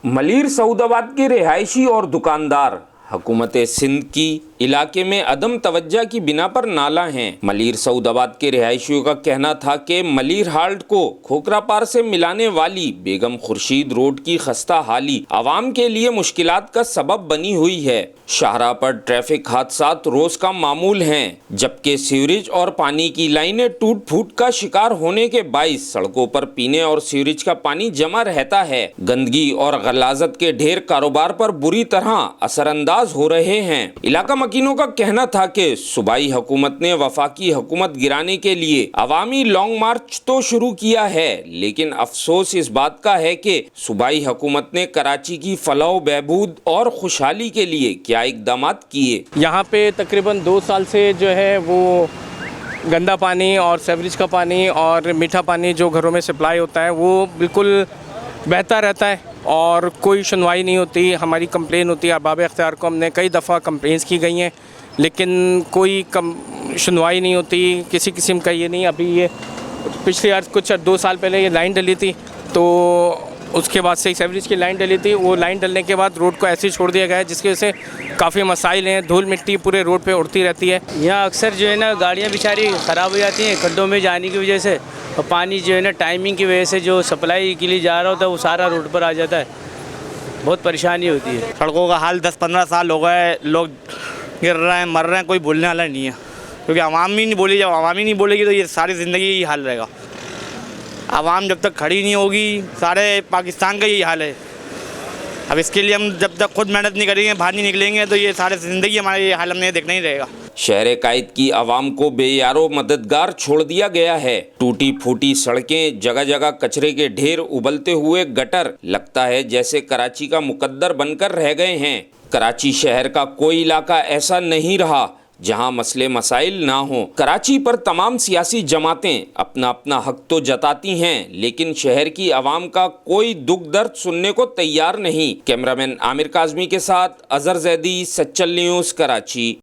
मलिर सऊदाबाद के रिहायशी और दुकानदार हुकूमत सिंध की इलाके में अदम तवज्जा की बिना पर नाला हैं। मलिर सऊदाबाद के रिहायशियों का कहना था कि मलिर हाल्ट को खोखरा पार से मिलाने वाली बेगम खुर्शीद रोड की खस्ता हाली आवाम के लिए मुश्किलात का सबब बनी हुई है। शाहराह पर ट्रैफिक हादसात रोज का मामूल हैं, जबकि सीवरेज और पानी की लाइनें टूट फूट का शिकार होने के बाइस सड़कों पर पीने और सीवरेज का पानी जमा रहता है। गंदगी और गलाजत के ढेर कारोबार पर बुरी तरह असरअंदाज हो रहे हैं। इलाका मकीनों का कहना था कि सूबाई हुकूमत ने वफाकी हुकूमत गिराने के लिए अवामी लॉन्ग मार्च तो शुरू किया है, लेकिन अफसोस इस बात का है कि सूबाई हुकूमत ने कराची की फलाह बहबूद और खुशहाली के लिए क्या इकदामात किए। यहाँ पे तकरीबन 2 साल से जो है वो गंदा पानी और सीवरेज का पानी और मीठा पानी जो घरों में सप्लाई होता है वो बिल्कुल बहता रहता है और कोई सुनवाई नहीं होती। हमारी कंप्लेन होती है अरबाब इख्तियार को, हमने कई दफ़ा कंप्लेंट्स की गई हैं, लेकिन कोई सुनवाई नहीं होती किसी किस्म का। ये नहीं, अभी ये पिछले आज कुछ 2 साल पहले ये लाइन डली थी, तो उसके बाद से सीवरेज की लाइन डली थी। वो लाइन डलने के बाद रोड को ऐसे ही छोड़ दिया गया है, जिसकी वजह से काफ़ी मसाइल हैं। धूल मिट्टी पूरे रोड पे उड़ती रहती है। यहाँ अक्सर जो है ना गाड़ियाँ बेचारी ख़राब हो जाती हैं खड्डों में जाने की वजह से, और पानी जो है ना टाइमिंग की वजह से जो सप्लाई के लिए जा रहा होता है वो सारा रोड पर आ जाता है। बहुत परेशानी होती है। सड़कों का हाल 10-15 साल हो गए, लोग गिर रहे हैं, मर रहे हैं, कोई बोलने वाला नहीं है, क्योंकि आवाम ही नहीं बोली। जब आवाम ही नहीं बोलेगी तो ये सारी ज़िंदगी यही हाल रहेगा। आवाम जब तक खड़ी नहीं होगी, सारे पाकिस्तान का यही हाल है। अब इसके लिए हम जब तक खुद मेहनत नहीं करेंगे, बाहर नहीं निकलेंगे, तो ये सारी ज़िंदगी हमारा ये हाल हमने देखना ही रहेगा। शहर कायद की आवाम को बेयारो मददगार छोड़ दिया गया है। टूटी फूटी सड़कें, जगह जगह कचरे के ढेर, उबलते हुए गटर, लगता है जैसे कराची का मुकद्दर बनकर रह गए हैं। कराची शहर का कोई इलाका ऐसा नहीं रहा जहां मसले मसाइल ना हो। कराची पर तमाम सियासी जमातें अपना अपना हक तो जताती हैं, लेकिन शहर की आवाम का कोई दुख दर्द सुनने को तैयार नहीं। कैमरामैन आमिर काज़मी के साथ अजहर जैदी, सच्चल न्यूज़, कराची।